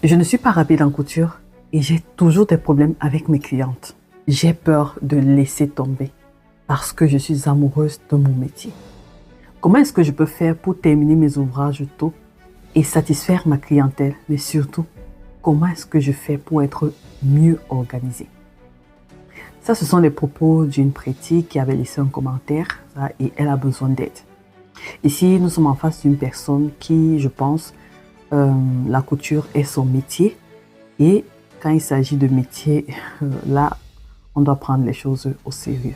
Je ne suis pas rapide en couture et j'ai toujours des problèmes avec mes clientes. J'ai peur de laisser tomber parce que je suis amoureuse de mon métier. Comment est-ce que je peux faire pour terminer mes ouvrages tôt et satisfaire ma clientèle? Mais surtout, comment est-ce que je fais pour être mieux organisée? Ça, ce sont les propos d'une prêtie qui avait laissé un commentaire et elle a besoin d'aide. Ici, nous sommes en face d'une personne qui, je pense, la couture est son métier. Et quand il s'agit de métier, là, on doit prendre les choses au sérieux.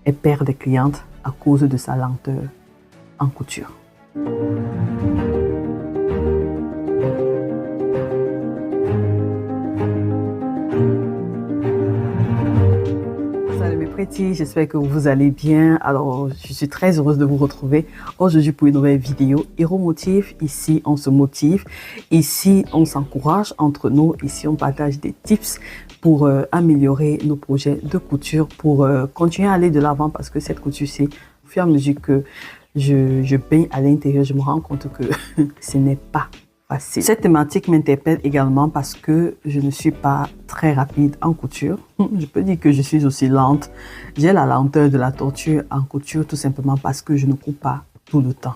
Elle perd des clientes à cause de sa lenteur en couture. J'espère que vous allez bien. Alors, je suis très heureuse de vous retrouver aujourd'hui pour une nouvelle vidéo. Hero Motive, ici on se motive, ici on s'encourage entre nous, ici on partage des tips pour améliorer nos projets de couture, pour continuer à aller de l'avant parce que cette couture, c'est au fur et à mesure que je baigne à l'intérieur, je me rends compte que ce n'est pas facile. Cette thématique m'interpelle également parce que je ne suis pas très rapide en couture. Je peux dire que je suis aussi lente. J'ai la lenteur de la tortue en couture tout simplement parce que je ne coupe pas tout le temps.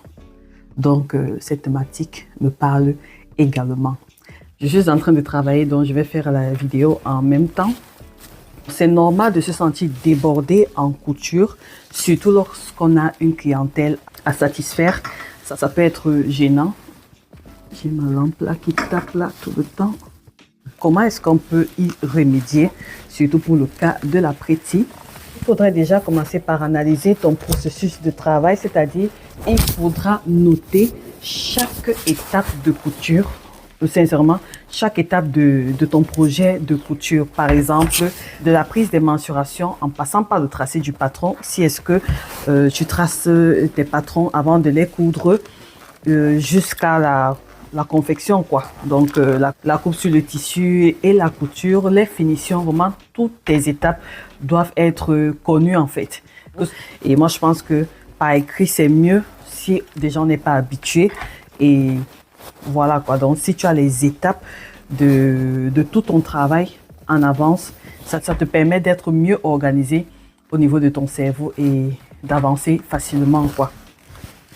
Donc, cette thématique me parle également. Je suis en train de travailler, donc je vais faire la vidéo en même temps. C'est normal de se sentir débordé en couture, surtout lorsqu'on a une clientèle à satisfaire. Ça peut être gênant. J'ai ma lampe là qui tape là tout le temps. Comment est-ce qu'on peut y remédier, surtout pour le cas de la prêtie? Il faudrait déjà commencer par analyser ton processus de travail, c'est-à-dire il faudra noter chaque étape de couture. Sincèrement, chaque étape de ton projet de couture, par exemple, de la prise des mensurations en passant par le tracé du patron, si est-ce que tu traces tes patrons avant de les coudre jusqu'à la confection, quoi. Donc, la coupe sur le tissu et la couture, les finitions, vraiment, toutes tes étapes doivent être connues, en fait. Et moi, je pense que par écrit, c'est mieux si déjà on n'est pas habitué. Et voilà, quoi. Donc, si tu as les étapes de tout ton travail en avance, ça te permet d'être mieux organisé au niveau de ton cerveau et d'avancer facilement, quoi.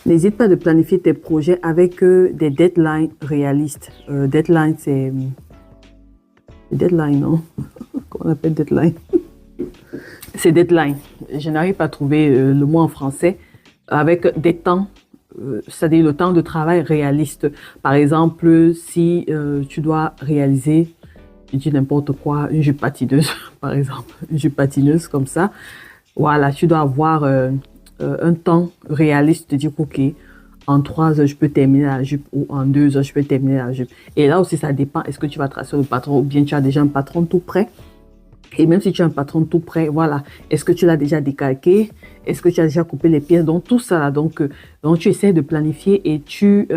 N'hésite pas de planifier tes projets avec des deadlines réalistes. Deadline, c'est... Deadline, non? Comment on appelle deadline? C'est deadline. Je n'arrive pas à trouver le mot en français. Avec des temps, c'est-à-dire le temps de travail réaliste. Par exemple, si tu dois réaliser, je dis n'importe quoi, une jupe patineuse, par exemple. Une jupe patineuse comme ça. Voilà, tu dois avoir... un temps réaliste, de dire ok, en 3 heures je peux terminer la jupe ou en 2 heures je peux terminer la jupe. Et là aussi ça dépend, est-ce que tu vas tracer le patron ou bien tu as déjà un patron tout prêt. Et même si tu as un patron tout prêt, voilà, est-ce que tu l'as déjà décalqué, est-ce que tu as déjà coupé les pièces, donc tout ça là, donc tu essaies de planifier et tu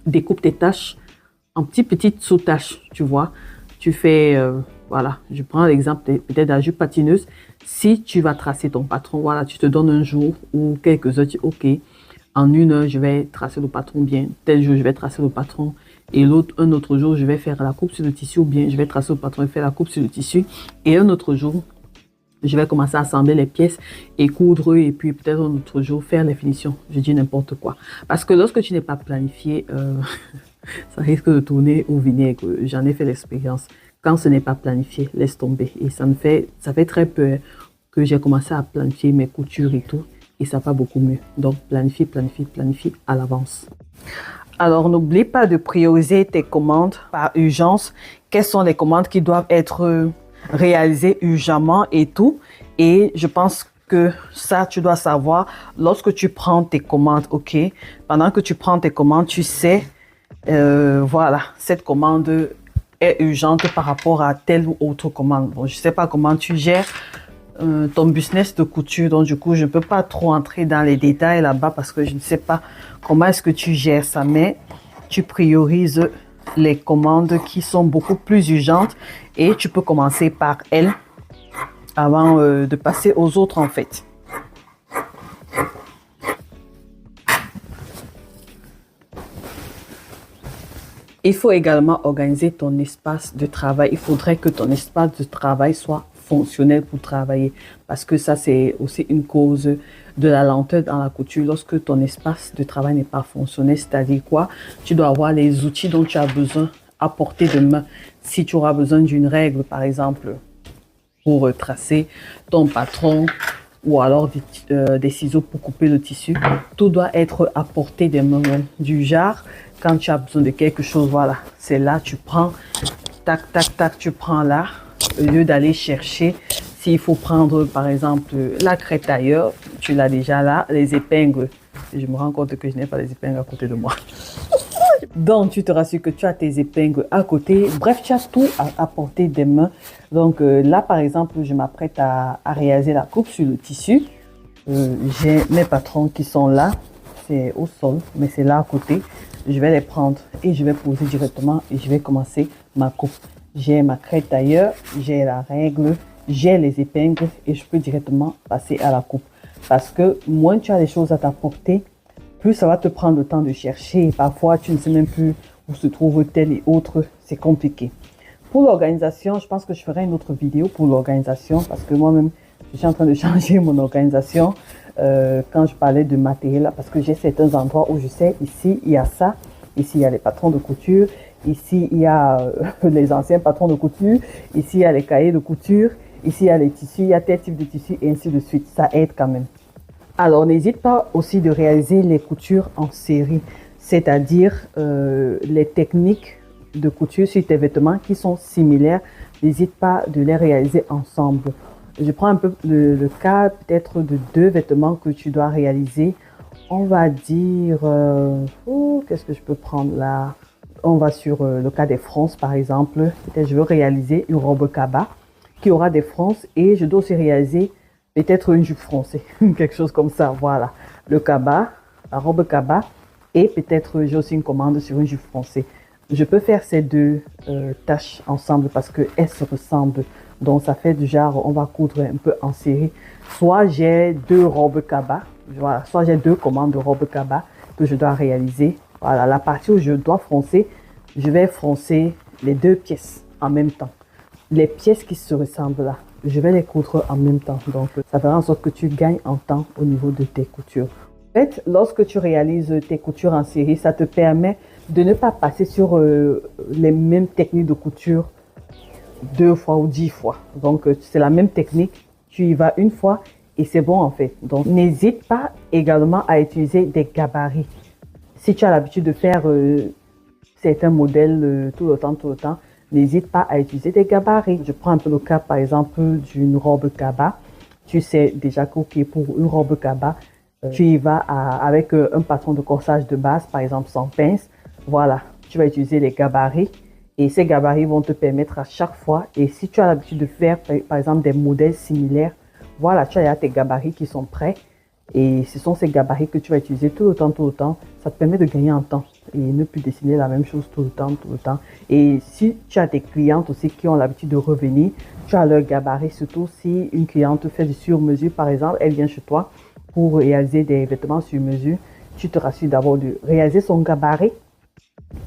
découpes tes tâches en petites sous-tâches, tu vois. Tu fais voilà, je prends l'exemple peut-être de la jupe patineuse. Si tu vas tracer ton patron, voilà, tu te donnes un jour ou quelques heures, tu dis, ok, en 1 heure, je vais tracer le patron bien. Tel jour, je vais tracer le patron. Et un autre jour, je vais faire la coupe sur le tissu ou bien je vais tracer le patron et faire la coupe sur le tissu. Et un autre jour, je vais commencer à assembler les pièces et coudre. Et puis peut-être un autre jour, faire les finitions. Je dis n'importe quoi. Parce que lorsque tu n'es pas planifié, ça risque de tourner au vinaigre. J'en ai fait l'expérience. Quand ce n'est pas planifié, laisse tomber. Et ça fait très peur que j'ai commencé à planifier mes coutures et tout. Et ça va beaucoup mieux. Donc, planifie à l'avance. Alors, n'oublie pas de prioriser tes commandes par urgence. Quelles sont les commandes qui doivent être réalisées urgemment et tout. Et je pense que ça, tu dois savoir, lorsque tu prends tes commandes, ok, pendant que tu prends tes commandes, tu sais, voilà, cette commande est urgente par rapport à telle ou autre commande. Bon, je ne sais pas comment tu gères ton business de couture, donc du coup, je ne peux pas trop entrer dans les détails là-bas parce que je ne sais pas comment est-ce que tu gères ça, mais tu priorises les commandes qui sont beaucoup plus urgentes et tu peux commencer par elles avant de passer aux autres en fait. Il faut également organiser ton espace de travail. Il faudrait que ton espace de travail soit fonctionnel pour travailler parce que ça, c'est aussi une cause de la lenteur dans la couture. Lorsque ton espace de travail n'est pas fonctionnel, c'est-à-dire quoi? Tu dois avoir les outils dont tu as besoin à portée de main. Si tu auras besoin d'une règle, par exemple, pour tracer ton patron ou alors des ciseaux pour couper le tissu, tout doit être à portée de main. Du genre, quand tu as besoin de quelque chose, voilà, c'est là, tu prends, tac, tac, tac, tu prends là, au lieu d'aller chercher. S'il faut prendre, par exemple, la crête ailleurs, tu l'as déjà là, les épingles. Je me rends compte que je n'ai pas les épingles à côté de moi. Donc, tu te rassures que tu as tes épingles à côté. Bref, tu as tout à portée des mains. Donc, là, par exemple, je m'apprête à réaliser la coupe sur le tissu. J'ai mes patrons qui sont là. C'est au sol, mais c'est là à côté. Je vais les prendre et je vais poser directement et je vais commencer ma coupe. J'ai ma crête ailleurs, j'ai la règle, j'ai les épingles et je peux directement passer à la coupe. Parce que moins tu as des choses à ta portée, plus ça va te prendre le temps de chercher. Et parfois, tu ne sais même plus où se trouve tel et autre. C'est compliqué. Pour l'organisation, je pense que je ferai une autre vidéo pour l'organisation parce que moi-même, je suis en train de changer mon organisation quand je parlais de matériel. Parce que j'ai certains endroits où je sais, ici, il y a ça. Ici, il y a les patrons de couture. Ici, il y a les anciens patrons de couture. Ici, il y a les cahiers de couture. Ici, il y a les tissus. Il y a tel type de tissu et ainsi de suite. Ça aide quand même. Alors, n'hésite pas aussi de réaliser les coutures en série, c'est-à-dire les techniques de couture sur tes vêtements qui sont similaires. N'hésite pas de les réaliser ensemble. Je prends un peu le cas peut-être de 2 vêtements que tu dois réaliser. On va dire, qu'est-ce que je peux prendre là? On va sur le cas des fronces par exemple. Peut-être je veux réaliser une robe cabas qui aura des fronces et je dois aussi réaliser peut-être une jupe froncée, quelque chose comme ça, voilà. Le cabas, la robe cabas et peut-être j'ai aussi une commande sur une jupe froncée. Je peux faire ces 2 tâches ensemble parce qu'elles se ressemblent. Donc ça fait du genre, on va coudre un peu en série. Soit j'ai 2 robes cabas, voilà, soit j'ai 2 commandes de robes cabas que je dois réaliser. Voilà, la partie où je dois froncer, je vais froncer les 2 pièces en même temps. Les pièces qui se ressemblent là, je vais les coudre en même temps. Donc, ça fera en sorte que tu gagnes en temps au niveau de tes coutures. En fait, lorsque tu réalises tes coutures en série, ça te permet de ne pas passer sur les mêmes techniques de couture 2 fois ou 10 fois. Donc, c'est la même technique. Tu y vas une fois et c'est bon en fait. Donc, n'hésite pas également à utiliser des gabarits. Si tu as l'habitude de faire certains modèles tout le temps, n'hésite pas à utiliser des gabarits. Je prends un peu le cas, par exemple, d'une robe cabas. Tu sais déjà que pour une robe cabas, tu y vas avec un patron de corsage de base, par exemple sans pince. Voilà, tu vas utiliser les gabarits et ces gabarits vont te permettre à chaque fois. Et si tu as l'habitude de faire, par exemple, des modèles similaires, voilà, tu as tes gabarits qui sont prêts. Et ce sont ces gabarits que tu vas utiliser tout le temps. Ça te permet de gagner en temps et ne plus dessiner la même chose tout le temps. Et si tu as des clientes aussi qui ont l'habitude de revenir, tu as leur gabarit, surtout si une cliente fait du sur-mesure, par exemple, elle vient chez toi pour réaliser des vêtements sur mesure, tu te rassures d'abord de réaliser son gabarit.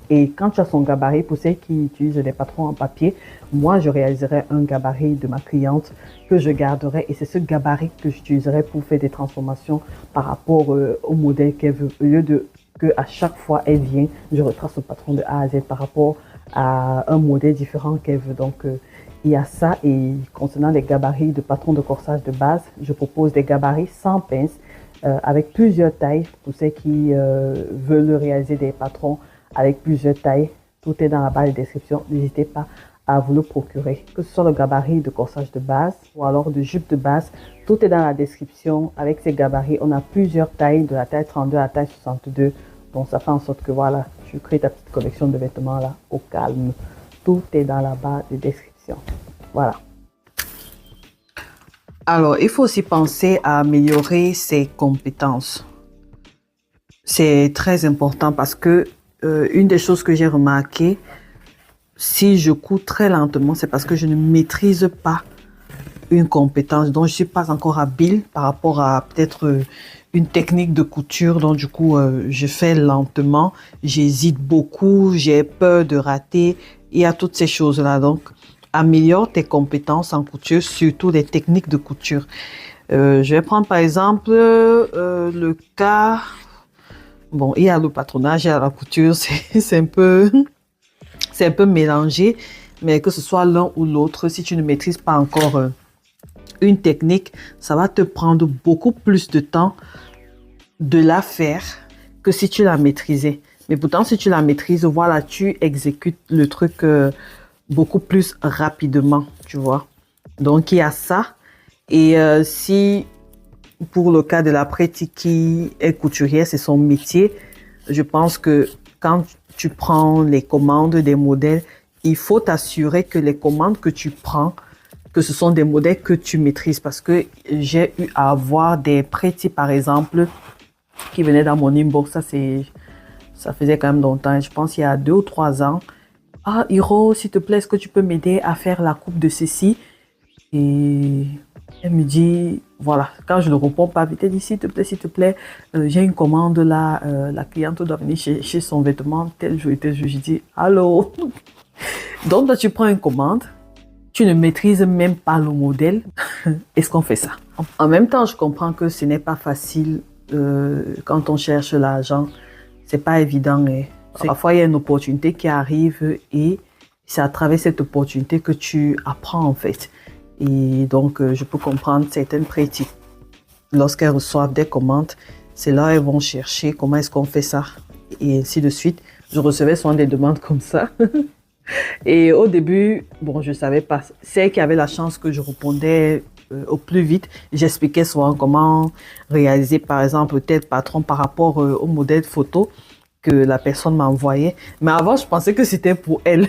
Et quand tu as son gabarit, pour celles qui utilisent des patrons en papier, moi je réaliserai un gabarit de ma cliente que je garderai et c'est ce gabarit que j'utiliserai pour faire des transformations par rapport au modèle qu'elle veut. Au lieu de que à chaque fois elle vient, je retrace le patron de A à Z par rapport à un modèle différent qu'elle veut. Donc il y a ça. Et concernant les gabarits de patron de corsage de base, je propose des gabarits sans pince avec plusieurs tailles pour ceux qui veulent réaliser des patrons avec plusieurs tailles. Tout est dans la barre de description. N'hésitez pas à vous le procurer. Que ce soit le gabarit de corsage de base ou alors de jupe de base, tout est dans la description. Avec ces gabarits, on a plusieurs tailles, de la taille 32 à la taille 62. Donc ça fait en sorte que voilà, tu crées ta petite collection de vêtements là au calme. Tout est dans la barre de description. Voilà. Alors, il faut aussi penser à améliorer ses compétences. C'est très important parce que une des choses que j'ai remarqué, si je couds très lentement, c'est parce que je ne maîtrise pas une compétence dont je ne suis pas encore habile par rapport à peut-être une technique de couture, donc du coup, je fais lentement, j'hésite beaucoup, j'ai peur de rater. Il y a toutes ces choses-là. Donc, améliore tes compétences en couture, surtout les techniques de couture. Je vais prendre par exemple le cas. Bon, il y a le patronage, il y a la couture, c'est un peu mélangé, mais que ce soit l'un ou l'autre, si tu ne maîtrises pas encore une technique, ça va te prendre beaucoup plus de temps de la faire que si tu la maîtrisais. Mais pourtant, si tu la maîtrises, voilà, tu exécutes le truc beaucoup plus rapidement, tu vois. Donc, il y a ça. Et si, pour le cas de la pratique qui est couturière, c'est son métier, je pense que quand tu prends les commandes des modèles, il faut t'assurer que les commandes que tu prends, que ce sont des modèles que tu maîtrises. Parce que j'ai eu à avoir des prêtis, par exemple, qui venaient dans mon inbox. Ça faisait quand même longtemps. Je pense il y a 2 ou 3 ans. Ah, Hiro, s'il te plaît, est-ce que tu peux m'aider à faire la coupe de ceci? Et elle me dit, voilà, quand je ne réponds pas vite, elle dit, s'il te plaît, j'ai une commande là, la cliente doit venir chercher son vêtement tel jour et tel jour. Je dis, allô? Donc, là, tu prends une commande, tu ne maîtrises même pas le modèle. Est-ce qu'on fait ça? En même temps, je comprends que ce n'est pas facile quand on cherche l'argent. C'est pas évident. Parfois, il y a une opportunité qui arrive et c'est à travers cette opportunité que tu apprends en fait. Et donc, je peux comprendre certaines pratiques. Lorsqu'elles reçoivent des commandes, c'est là qu'elles vont chercher comment est-ce qu'on fait ça. Et ainsi de suite. Je recevais souvent des demandes comme ça. Et au début, bon, je ne savais pas. C'est qu'il y avait la chance que je répondais au plus vite. J'expliquais souvent comment réaliser, par exemple, tel patron par rapport au modèle photo que la personne m'a envoyé. Mais avant, je pensais que c'était pour elle.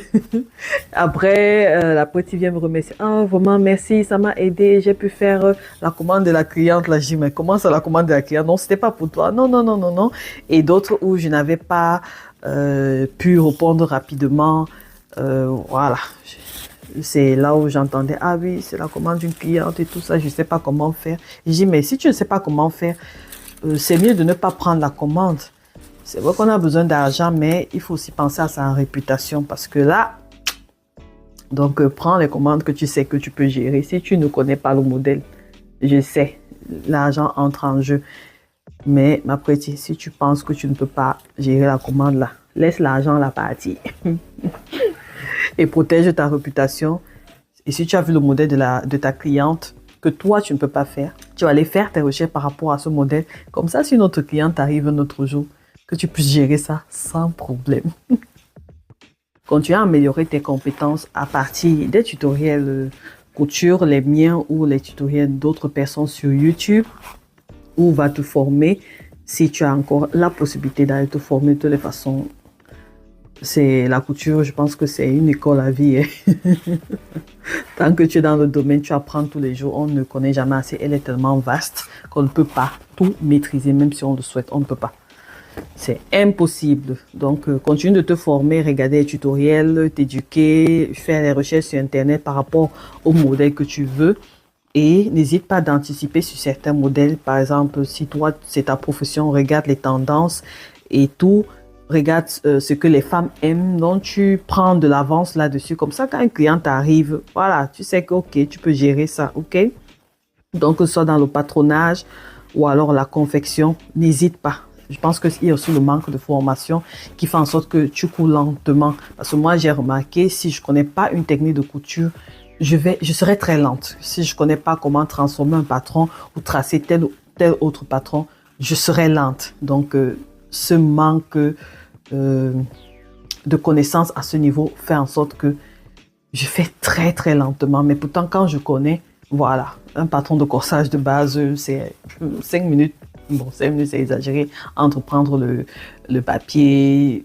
Après, la petite vient me remercier. Ah, vraiment, merci, ça m'a aidé. J'ai pu faire la commande de la cliente. Là, je dis, mais comment ça, la commande de la cliente? Non, c'était pas pour toi. Non, non, non, non, non. Et d'autres où je n'avais pas pu répondre rapidement. Voilà. C'est là où j'entendais, ah oui, c'est la commande d'une cliente et tout ça, je ne sais pas comment faire. Je dis, mais si tu ne sais pas comment faire, c'est mieux de ne pas prendre la commande. C'est vrai qu'on a besoin d'argent, mais il faut aussi penser à sa réputation parce que là, donc prends les commandes que tu sais que tu peux gérer. Si tu ne connais pas le modèle, je sais, l'argent entre en jeu. Mais ma petite, si tu penses que tu ne peux pas gérer la commande là, laisse l'argent là partir. Et protège ta réputation. Et si tu as vu le modèle de ta cliente que toi, tu ne peux pas faire, tu vas aller faire tes recherches par rapport à ce modèle. Comme ça, si notre cliente arrive un autre jour, que tu puisses gérer ça sans problème. Continue à améliorer tes compétences à partir des tutoriels couture, les miens ou les tutoriels d'autres personnes sur YouTube, où va te former si tu as encore la possibilité d'aller te former de toutes les façons. C'est la couture, je pense que c'est une école à vie. Tant que tu es dans le domaine, tu apprends tous les jours. On ne connaît jamais assez. Elle est tellement vaste qu'on ne peut pas tout maîtriser, même si on le souhaite, on ne peut pas. C'est impossible. Donc, continue de te former, regarder les tutoriels, t'éduquer, faire les recherches sur Internet par rapport au modèle que tu veux. Et n'hésite pas d'anticiper sur certains modèles. Par exemple, si toi, c'est ta profession, regarde les tendances et tout. Regarde ce que les femmes aiment, donc tu prends de l'avance là-dessus. Comme ça, quand un client arrive, voilà, tu sais que ok, tu peux gérer ça, ok? Donc, que ce soit dans le patronage ou alors la confection, n'hésite pas. Je pense qu'il y a aussi le manque de formation qui fait en sorte que tu cours lentement. Parce que moi, j'ai remarqué, si je ne connais pas une technique de couture, je serai très lente. Si je ne connais pas comment transformer un patron ou tracer tel autre patron, je serai lente. Donc, ce manque de connaissances à ce niveau fait en sorte que je fais très très lentement. Mais pourtant, quand je connais, voilà, un patron de corsage de base, c'est 5 minutes. Bon, 5 minutes, c'est exagéré. Entre prendre le papier,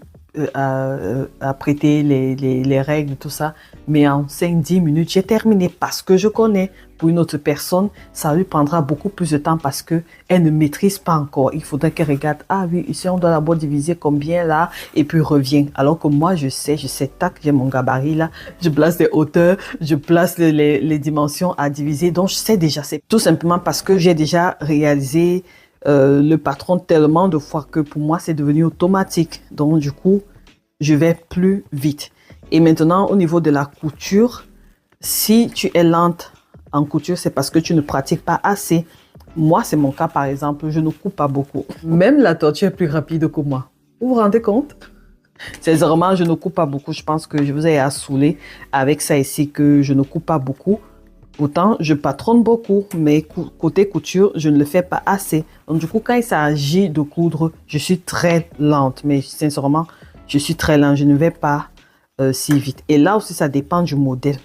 prêter les règles, tout ça. Mais en 5-10 minutes, j'ai terminé parce que je connais. Pour une autre personne, ça lui prendra beaucoup plus de temps parce qu'elle ne maîtrise pas encore. Il faudrait qu'elle regarde, ah oui, ici on doit d'abord diviser combien là, et puis revient. Alors que moi, je sais, tac, j'ai mon gabarit là, je place les hauteurs, je place les dimensions à diviser. Donc, je sais déjà, c'est tout simplement parce que j'ai déjà réalisé le patron tellement de fois que pour moi, c'est devenu automatique. Donc, du coup, je vais plus vite. Et maintenant, au niveau de la couture, si tu es lente en couture, c'est parce que tu ne pratiques pas assez. Moi, c'est mon cas, par exemple, je ne coupe pas beaucoup. Même la tortue est plus rapide que moi. Vous vous rendez compte? Sincèrement, je ne coupe pas beaucoup. Je pense que je vous ai assoulé avec ça ici, que je ne coupe pas beaucoup. Pourtant, je patronne beaucoup, mais côté couture, je ne le fais pas assez. Donc, du coup, quand il s'agit de coudre, je suis très lente. Mais sincèrement, je suis très lente. Je ne vais pas si vite. Et là aussi, ça dépend du modèle.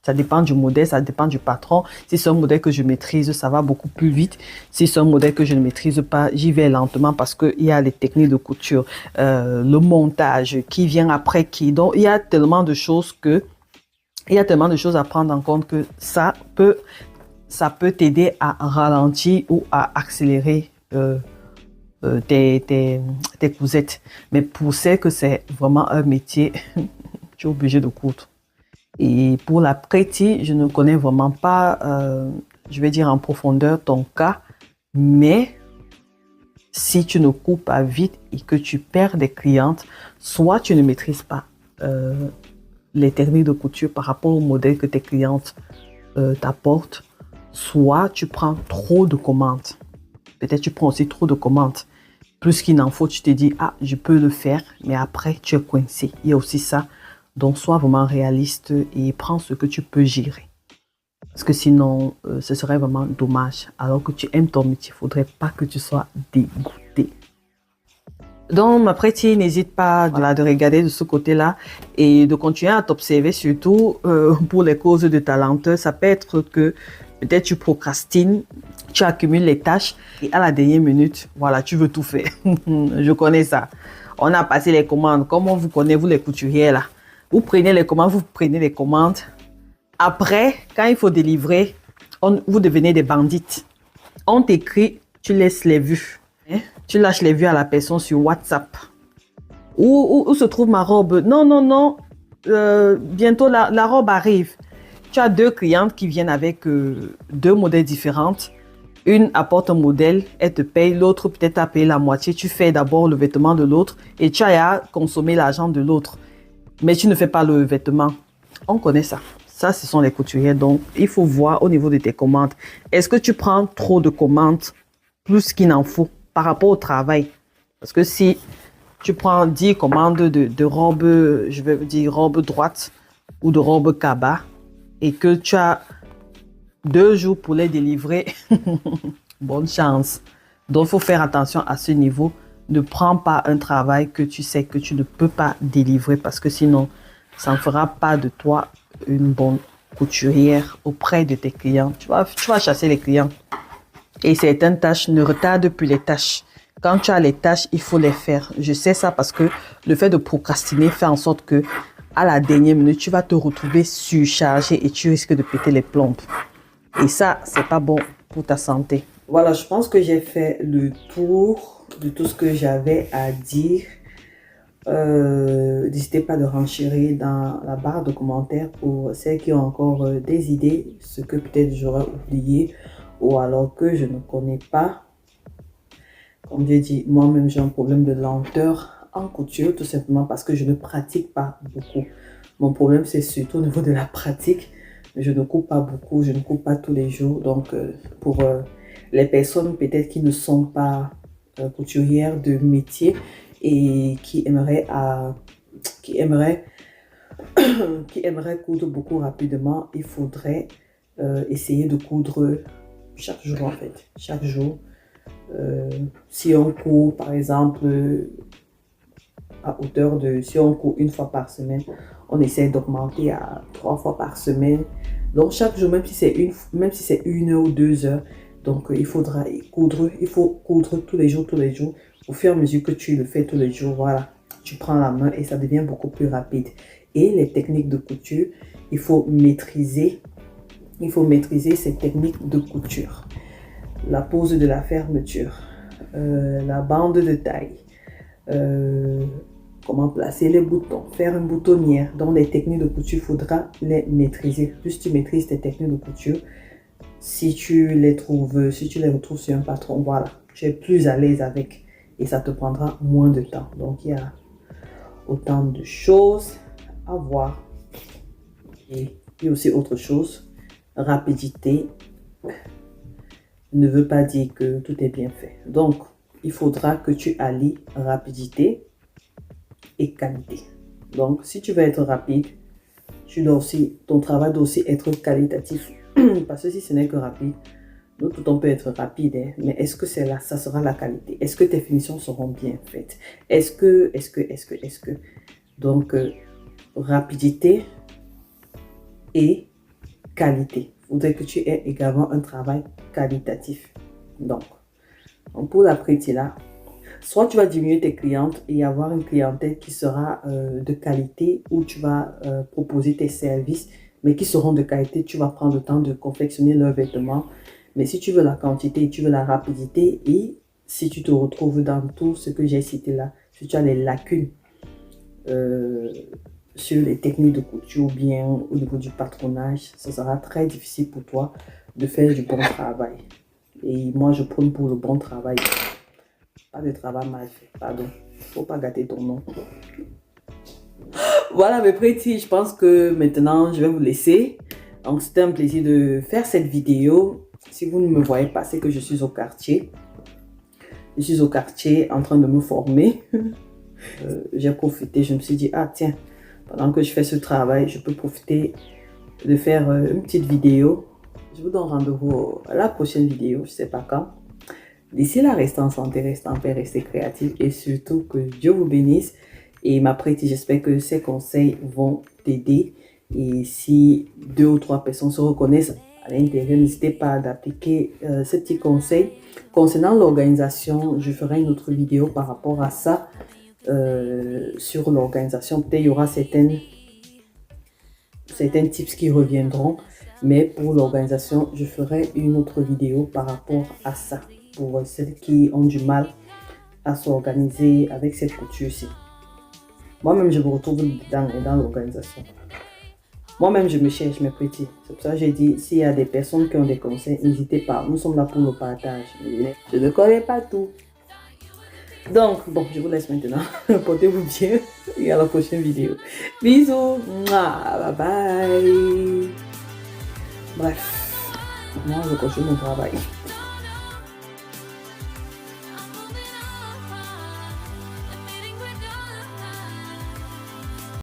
Ça dépend du modèle, ça dépend du patron. Si c'est un modèle que je maîtrise, ça va beaucoup plus vite. Si c'est un modèle que je ne maîtrise pas, j'y vais lentement parce qu'il y a les techniques de couture, le montage qui vient après qui. Donc, il y a tellement de choses à prendre en compte que ça peut t'aider à ralentir ou à accélérer tes cousettes. Mais pour celles que c'est vraiment un métier, tu es obligé de coudre. Et pour l'après-ti, je ne connais vraiment pas, je vais dire en profondeur ton cas, mais si tu ne coupes pas vite et que tu perds des clientes, soit tu ne maîtrises pas les techniques de couture par rapport au modèle que tes clientes t'apportent, soit tu prends trop de commandes. Peut-être tu prends aussi trop de commandes. Plus qu'il n'en faut, tu te dis, ah, je peux le faire, mais après, tu es coincé. Il y a aussi ça. Donc, sois vraiment réaliste et prends ce que tu peux gérer. Parce que sinon, ce serait vraiment dommage. Alors que tu aimes ton métier, il ne faudrait pas que tu sois dégoûté. Donc, après, tu n'hésite pas de regarder de ce côté-là et de continuer à t'observer, surtout pour les causes de ta lenteur. Ça peut être que peut-être tu procrastines, tu accumules les tâches et à la dernière minute, voilà, tu veux tout faire. Je connais ça. On a passé les commandes. Comment vous connaissez, vous les couturiers là? Vous prenez les commandes, Après, quand il faut délivrer, vous devenez des bandites. On t'écrit, tu laisses les vues. Tu lâches les vues à la personne sur WhatsApp. Où se trouve ma robe? Non, non, non. Bientôt, la robe arrive. Tu as 2 clientes qui viennent avec 2 modèles différents. Une apporte un modèle, elle te paye. L'autre peut-être a payé la moitié. Tu fais d'abord le vêtement de l'autre et tu as à consommer l'argent de l'autre. Mais tu ne fais pas le vêtement. On connaît ça. Ça, ce sont les couturiers. Donc, il faut voir au niveau de tes commandes. Est-ce que tu prends trop de commandes, plus qu'il n'en faut, par rapport au travail? Parce que si tu prends 10 commandes de robes, je vais dire robes droites ou de robes cabas, et que tu as 2 jours pour les délivrer, bonne chance. Donc, il faut faire attention à ce niveau. Ne prends pas un travail que tu sais que tu ne peux pas délivrer parce que sinon, ça ne fera pas de toi une bonne couturière auprès de tes clients. Tu vas chasser les clients. Et certaines tâches ne retardent plus les tâches. Quand tu as les tâches, il faut les faire. Je sais ça parce que le fait de procrastiner fait en sorte que à la dernière minute, tu vas te retrouver surchargé et tu risques de péter les plombs. Et ça, c'est pas bon pour ta santé. Voilà, je pense que j'ai fait le tour de tout ce que j'avais à dire. N'hésitez pas de renchérir dans la barre de commentaires pour celles qui ont encore des idées, ce que peut-être j'aurais oublié ou alors que je ne connais pas. Comme j'ai dit, moi-même j'ai un problème de lenteur en couture, tout simplement parce que je ne pratique pas beaucoup. Mon problème, c'est surtout au niveau de la pratique. Je ne coupe pas beaucoup, je ne coupe pas tous les jours. Donc, pour les personnes peut-être qui ne sont pas couturières de métier et qui aimeraient coudre beaucoup rapidement, il faudrait essayer de coudre chaque jour en fait. Chaque jour. Si on court par exemple à hauteur de, si on court 1 fois par semaine, on essaie d'augmenter à 3 fois par semaine. Donc chaque jour, même si c'est 1 heure ou 2 heures, donc il faut coudre tous les jours. Au fur et à mesure que tu le fais tous les jours, voilà, tu prends la main et ça devient beaucoup plus rapide. Et les techniques de couture, il faut maîtriser ces techniques de couture. La pose de la fermeture, la bande de taille, comment placer les boutons, faire une boutonnière. Donc les techniques de couture, il faudra les maîtriser. Plus tu maîtrises tes techniques de couture, si tu les retrouves sur un patron, voilà, tu es plus à l'aise avec et ça te prendra moins de temps. Donc, il y a autant de choses à voir. Et puis aussi autre chose, rapidité ne veut pas dire que tout est bien fait. Donc, il faudra que tu allies rapidité et qualité. Donc, si tu veux être rapide, ton travail doit aussi être qualitatif. Parce que si ce n'est que rapide, nous tout on peut être rapide, hein, mais est-ce que c'est là, ça sera la qualité? Est-ce que tes finitions seront bien faites? Est-ce que. Donc, rapidité et qualité. Il faudrait que tu aies également un travail qualitatif. Donc pour la Pretty là, soit tu vas diminuer tes clientes et avoir une clientèle qui sera de qualité, où tu vas proposer tes services, mais qui seront de qualité. Tu vas prendre le temps de confectionner leurs vêtements. Mais si tu veux la quantité, tu veux la rapidité, et si tu te retrouves dans tout ce que j'ai cité là, si tu as les lacunes sur les techniques de couture, ou bien au niveau du patronage, ce sera très difficile pour toi de faire du bon travail. Et moi, je prône pour le bon travail. Pas de travail mal fait, pardon. Faut pas gâter ton nom. Voilà mes petits, je pense que maintenant, je vais vous laisser. Donc, c'était un plaisir de faire cette vidéo. Si vous ne me voyez pas, c'est que je suis au quartier. Je suis au quartier en train de me former. J'ai profité, je me suis dit, ah tiens, pendant que je fais ce travail, je peux profiter de faire une petite vidéo. Je vous donne rendez-vous à la prochaine vidéo, je ne sais pas quand. D'ici là, restez en santé, restez en paix, restez créatifs et surtout que Dieu vous bénisse. Et ma Pretty, j'espère que ces conseils vont t'aider. Et si 2 ou 3 personnes se reconnaissent à l'intérieur, n'hésitez pas d'appliquer ces petits conseils. Concernant l'organisation, je ferai une autre vidéo par rapport à ça. Sur l'organisation, peut-être il y aura certains tips qui reviendront, mais pour l'organisation, je ferai une autre vidéo par rapport à ça, pour celles qui ont du mal à s'organiser avec cette couture-ci. Moi-même, je me retrouve dans l'organisation. Moi-même, je me cherche, mes petits. C'est pour ça que j'ai dit, s'il y a des personnes qui ont des conseils, n'hésitez pas. Nous sommes là pour le partage. Je ne connais pas tout. Donc, bon, je vous laisse maintenant. Portez-vous bien et à la prochaine vidéo. Bisous. Bye bye. Bref, moi, je continue mon travail.